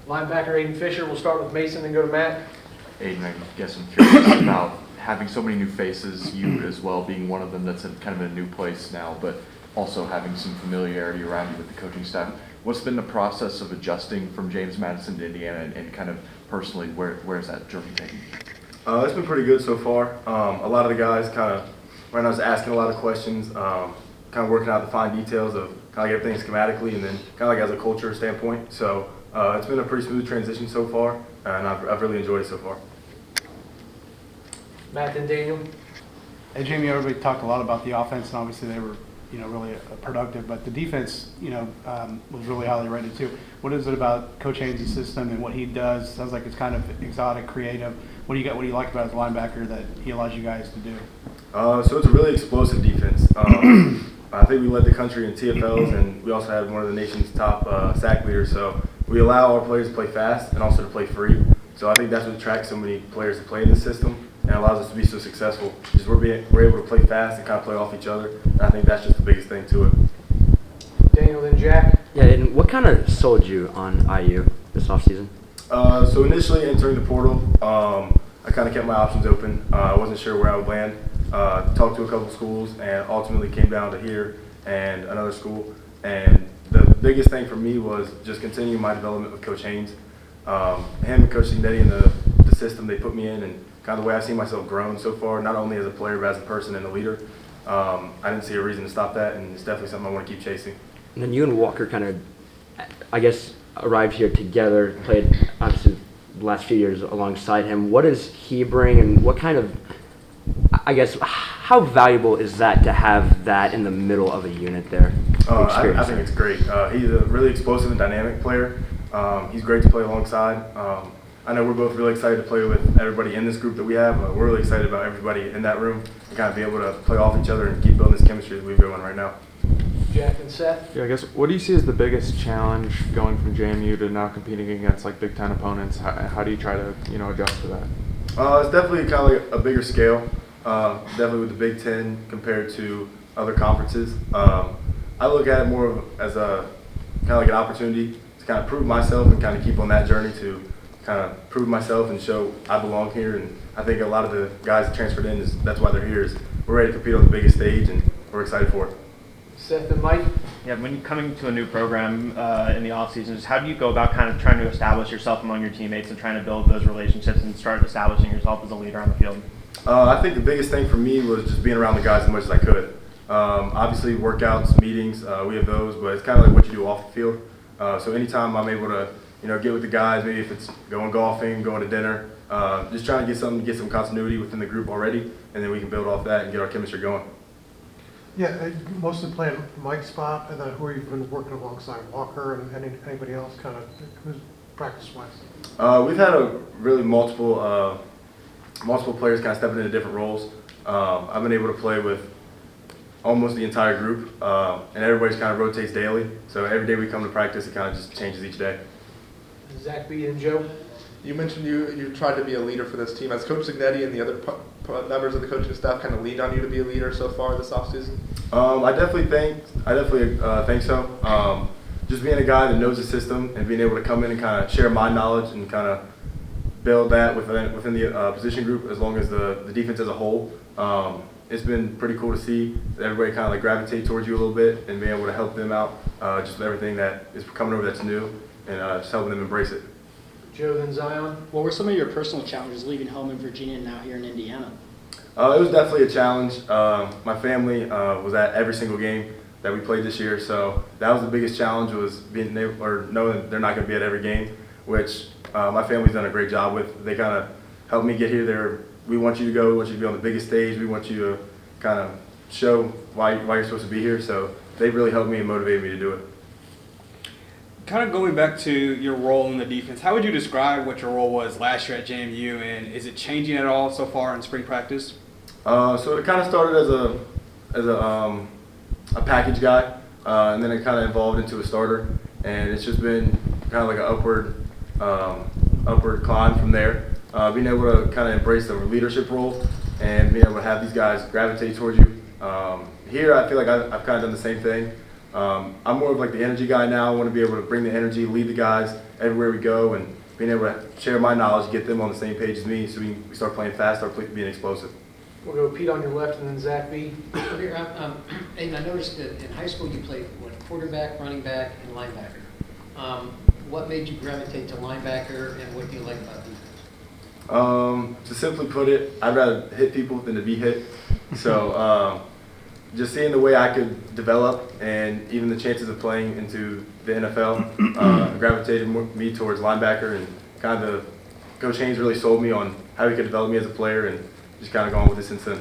Linebacker Aiden Fisher. We'll start with Mason and go to Matt. Aiden, I guess I'm curious about having so many new faces, you as well being one of them that's kind of in a new place now, but also having some familiarity around you with the coaching staff. What's been the process of adjusting from James Madison to Indiana, and kind of personally, where's that journey taking you? It's been pretty good so far. A lot of the guys when I was asking a lot of questions, kind of working out the fine details of kind of like everything schematically and then kind of like as a culture standpoint. So it's been a pretty smooth transition so far, and I've really enjoyed it so far. Matt and Daniel. Hey, Jamie, everybody talked a lot about the offense, and obviously they were, really productive. But the defense, was really highly rated too. What is it about Coach Haynes' system and what he does? Sounds like it's kind of exotic, creative. What do you like about his linebacker that he allows you guys to do? So it's a really explosive defense. I think we led the country in TFLs, and we also had one of the nation's top sack leaders. So we allow our players to play fast and also to play free. So I think that's what attracts so many players to play in this system and allows us to be so successful. Just we're able to play fast and kind of play off each other. And I think that's just the biggest thing to it. Daniel, then Jack. Yeah, and what kind of sold you on IU this offseason? So initially entering the portal, I kind of kept my options open. I wasn't sure where I would land. Talked to a couple schools and ultimately came down to here and another school. And the biggest thing for me was just continuing my development with Coach Haynes. Him and Coach Signetti and the system they put me in, and kind of the way I've seen myself grown so far, not only as a player but as a person and a leader. I didn't see a reason to stop that, and it's definitely something I want to keep chasing. And then you and Walker kind of, I guess, arrived here together, played obviously the last few years alongside him. What does he bring, and what kind of, I guess, how valuable is that to have that in the middle of a unit there? I think it's great. He's a really explosive and dynamic player. He's great to play alongside. I know we're both really excited to play with everybody in this group that we have. We're really excited about everybody in that room and kind of be able to play off each other and keep building this chemistry that we've going right now. Jack and Seth. Yeah, I guess, what do you see as the biggest challenge going from JMU to now competing against like Big Ten opponents? How do you try to adjust to that? It's definitely kind of like a bigger scale. Definitely with the Big Ten compared to other conferences. I look at it more of as a kind of like an opportunity to kind of prove myself and kind of keep on that journey to kind of prove myself and show I belong here. And I think a lot of the guys that transferred in, that's why they're here, is we're ready to compete on the biggest stage and we're excited for it. Seth and Mike. Yeah, when you're coming to a new program in the offseason, just how do you go about kind of trying to establish yourself among your teammates and trying to build those relationships and start establishing yourself as a leader on the field? I think the biggest thing for me was just being around the guys as much as I could. Obviously, workouts, meetings, we have those, but it's kind of like what you do off the field. So anytime I'm able to, get with the guys, maybe if it's going golfing, going to dinner, just trying to get some continuity within the group already, and then we can build off that and get our chemistry going. Yeah, mostly playing Mike's spot, and then who have you been working alongside, Walker and anybody else, kind of who's practice-wise? We've had a really multiple players kind of stepping into different roles. I've been able to play with almost the entire group, and everybody's kind of rotates daily. So every day we come to practice, it kind of just changes each day. Zach B. and Joe. You mentioned you tried to be a leader for this team. Has Coach Signetti and the other members of the coaching staff kind of leaned on you to be a leader so far this offseason? I definitely think so. Just being a guy that knows the system and being able to come in and kind of share my knowledge and kind of build that within the position group, as long as the defense as a whole. It's been pretty cool to see everybody kind of like gravitate towards you a little bit and being able to help them out just with everything that is coming over that's new and just helping them embrace it. Joe, then Zion. What were some of your personal challenges leaving home in Virginia and now here in Indiana? It was definitely a challenge. My family was at every single game that we played this year, so that was the biggest challenge, was knowing they're not going to be at every game, which my family's done a great job with. They kind of helped me get here. We want you to go. We want you to be on the biggest stage. We want you to kind of show why you're supposed to be here. So they really helped me and motivated me to do it. Kind of going back to your role in the defense, how would you describe what your role was last year at JMU, and is it changing at all so far in spring practice? So it kind of started as a package guy, and then it kind of evolved into a starter, and it's just been kind of like an upward climb from there. Being able to kind of embrace the leadership role and being able to have these guys gravitate towards you. Here, I feel like I've kind of done the same thing. I'm more of like the energy guy now. I want to be able to bring the energy, lead the guys everywhere we go, and being able to share my knowledge, get them on the same page as me, so we start playing fast, start being explosive. We'll go Pete on your left and then Zach B. Okay, Aiden, I noticed that in high school you played quarterback, running back, and linebacker. What made you gravitate to linebacker, and what do you like about defense? To simply put it, I'd rather hit people than to be hit. So just seeing the way I could develop and even the chances of playing into the NFL gravitated me towards linebacker, and kind of Coach Haynes really sold me on how he could develop me as a player, and just kind of gone with it since then.